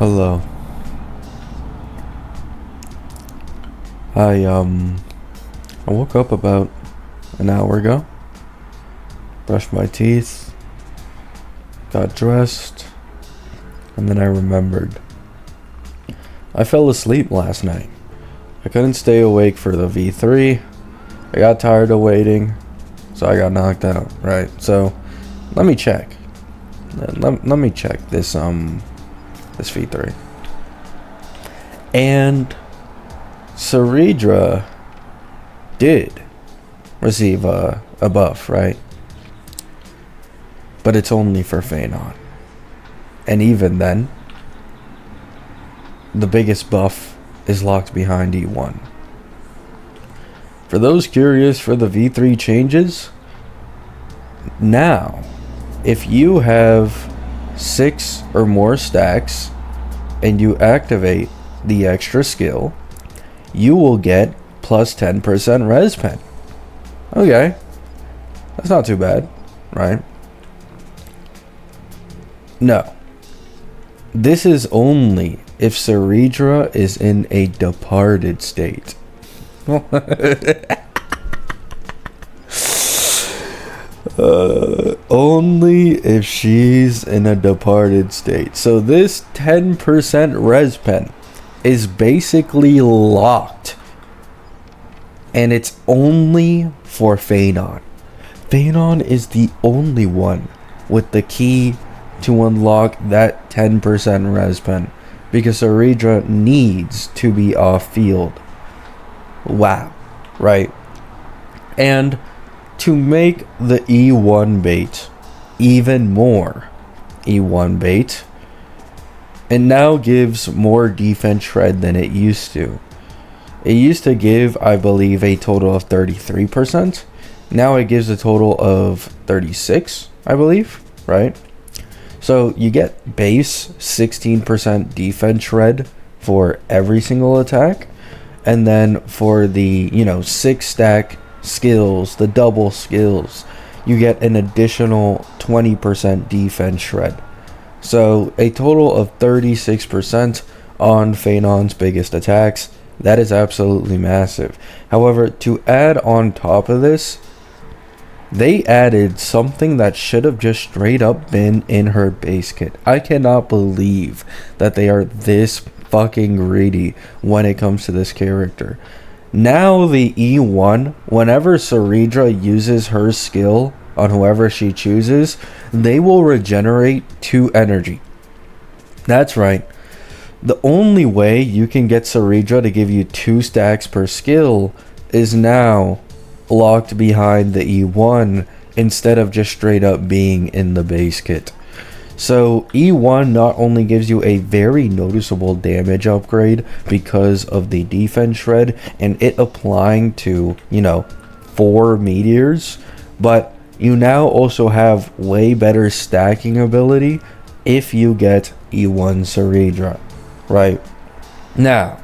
Hello. I I woke up about an hour ago, brushed my teeth, got dressed, and then I remembered. I fell asleep last night. I couldn't stay awake for the V3. I got tired of waiting, so I got knocked out, right? So, let me check. Let me check this V3. And Cedra did receive a buff, right? But it's only for Feainon. And even then, the biggest buff is locked behind E1. For those curious for the V3 changes, now, if you have 6 or more stacks and you activate the extra skill, you will get plus 10% res pen. Okay, that's not too bad, right? No, this is only if Cedra is in a departed state. Only if she's in a departed state. So this 10% res pen is basically locked, and it's only for Feainon. Feainon is the only one with the key to unlock that 10% res pen, because Cedra needs to be off field. Wow, right? And to make the E1 bait even more E1 bait, it now gives more defense shred than it used to. It used to give, I believe, a total of 33%. Now it gives a total of 36, I believe, right? So you get base 16% defense shred for every single attack. And then for the, 6 stack skills, the double skills, you get an additional 20% defense shred. So a total of 36% on Feainon's biggest attacks. That is absolutely massive. However, to add on top of this, they added something that should have just straight up been in her base kit. I cannot believe that they are this fucking greedy when it comes to this character. Now the E1, whenever Cedra uses her skill on whoever she chooses, they will regenerate 2 energy. That's right. The only way you can get Cedra to give you 2 stacks per skill is now locked behind the E1 instead of just straight up being in the base kit. So E1 not only gives you a very noticeable damage upgrade because of the defense shred and it applying to, 4 meteors, but you now also have way better stacking ability if you get E1 Cedra, right? Now,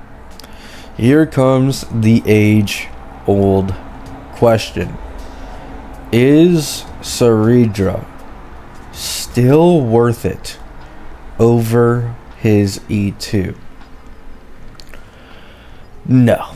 here comes the age-old question. Is Cedra still worth it over his E2? No.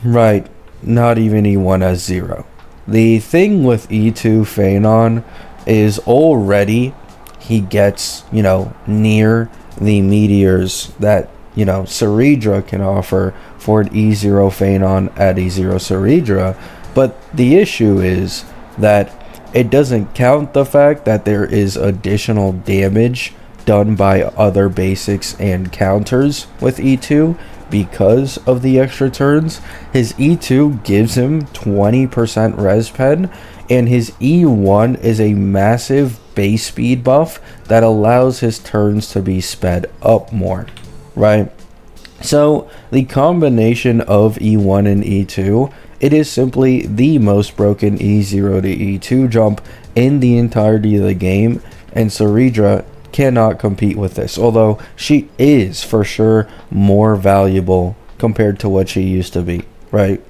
Right. Not even E1 has 0. The thing with E2 Feainon is already he gets, near the meteors that, Cedra can offer for an E0 Feainon at E0 Cedra. But the issue is that it doesn't count the fact that there is additional damage done by other basics and counters with E2 because of the extra turns. His E2 gives him 20% res pen, and his E1 is a massive base speed buff that allows his turns to be sped up more, right? So the combination of E1 and E2, it is simply the most broken E0 to E2 jump in the entirety of the game, and Cedra cannot compete with this, although she is for sure more valuable compared to what she used to be, right?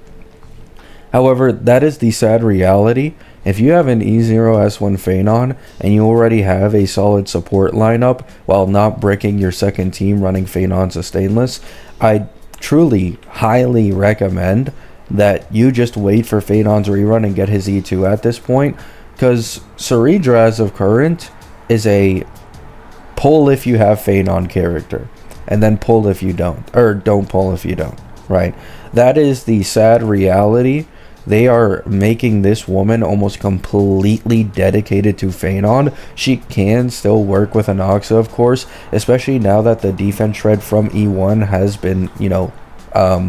However, that is the sad reality, If you have an E0S1 Feainon and you already have a solid support lineup while not bricking your second team running Feainon Sustainless, I truly highly recommend that you just wait for Feainon's rerun and get his E2 at this point, because Cedra as of current is a pull if you have Feainon character, and then pull if you don't, or don't pull if you don't, right? That is the sad reality. They are making this woman almost completely dedicated to Feainon. She can still work with Anoxa, of course, especially now that the defense shred from E1 has been,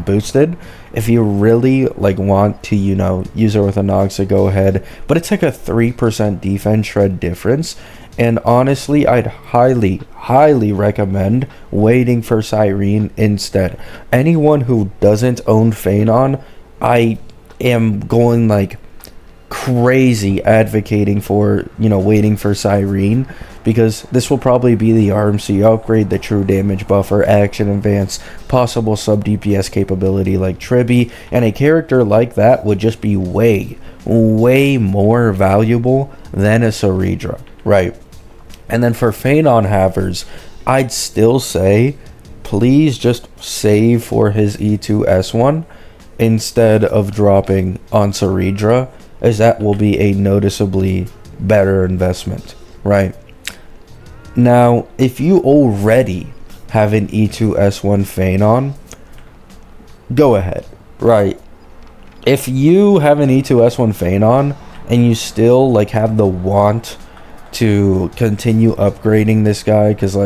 boosted. If you really want to, use her with Anoxa, go ahead. But it's like a 3% defense shred difference. And honestly, I'd highly, highly recommend waiting for Cyrene instead. Anyone who doesn't own Feainon, I am going crazy advocating for waiting for Cyrene, because this will probably be the RMC upgrade, the true damage buffer, action advance, possible sub DPS capability like Tribby, and a character like that would just be way more valuable than a Cedra, right? And then for Feainon havers, I'd still say please just save for his E2S1 instead of dropping on Cedra, as that will be a noticeably better investment, right? Now, if you already have an E2S1 Feainon, go ahead, right? If you have an E2S1 Feainon and you still have the want to continue upgrading this guy, because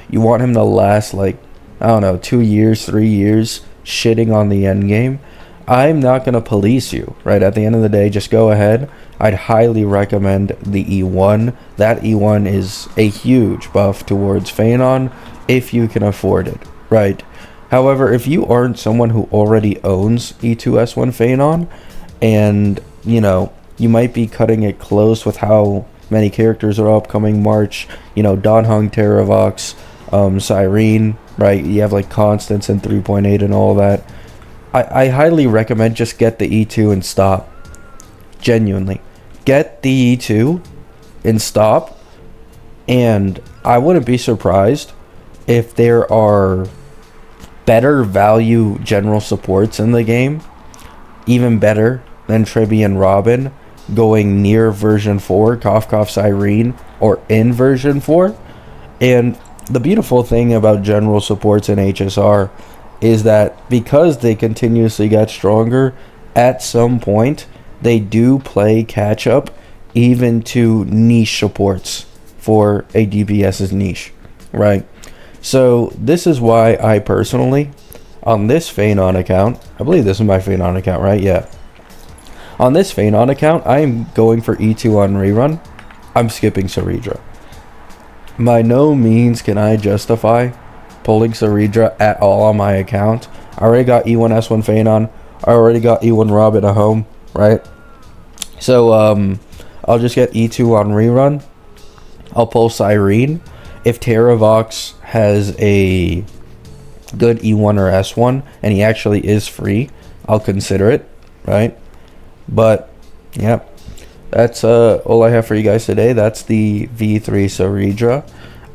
you want him to last I don't know, 2 years, 3 years shitting on the end game, I'm not going to police you, right? At the end of the day, just go ahead. I'd highly recommend the E1. That E1 is a huge buff towards Feainon if you can afford it, right? However, if you aren't someone who already owns E2S1 Feainon, and, you might be cutting it close with how many characters are upcoming March, Don Hung, Terravox, Cyrene, right? You have Constance and 3.8 and all that. I highly recommend just get the E2 and stop. Genuinely. Get the E2 and stop. And I wouldn't be surprised if there are better value general supports in the game, even better than Tribby and Robin, going near version 4, Cough Cough Cyrene, or in version 4. And the beautiful thing about general supports in HSR is that because they continuously get stronger, at some point they do play catch up even to niche supports for a DPS's niche, right? So this is why I personally, on this Feainon account, I believe this is my Feainon account, right? Yeah. On this Feainon account, I'm going for E2 on rerun. I'm skipping Cedra. By no means can I justify pulling Cedra at all on my account. I already got E1S1 Feainon. I already got E1 Robin at home, right? So I'll just get E2 on rerun. I'll pull Cyrene. If Terravox has a good E1 or S1 and he actually is free, I'll consider it, right? But yeah, that's all I have for you guys today. That's the V3 Cedra.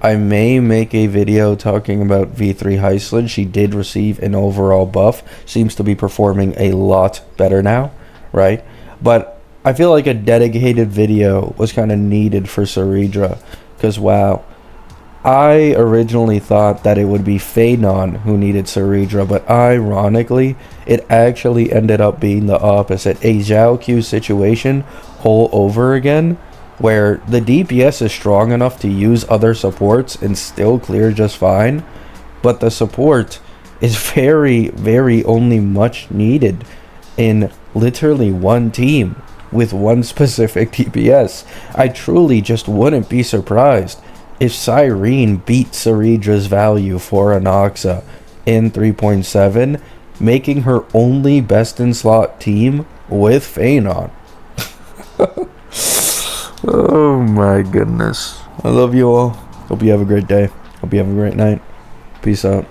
I may make a video talking about V3 Heisland. She did receive an overall buff. Seems to be performing a lot better now, right? But I feel like a dedicated video was kind of needed for Cedra, because wow, I originally thought that it would be Feainon who needed Cedra, but ironically, it actually ended up being the opposite. A Zhao Q situation all over again, where the DPS is strong enough to use other supports and still clear just fine, but the support is very only much needed in literally one team with one specific DPS. I truly just wouldn't be surprised if Cyrene beat Cedra's value for Anoxa in 3.7, making her only best in slot team with Feainon. Oh my goodness. I love you all. Hope you have a great day. Hope you have a great night. Peace out.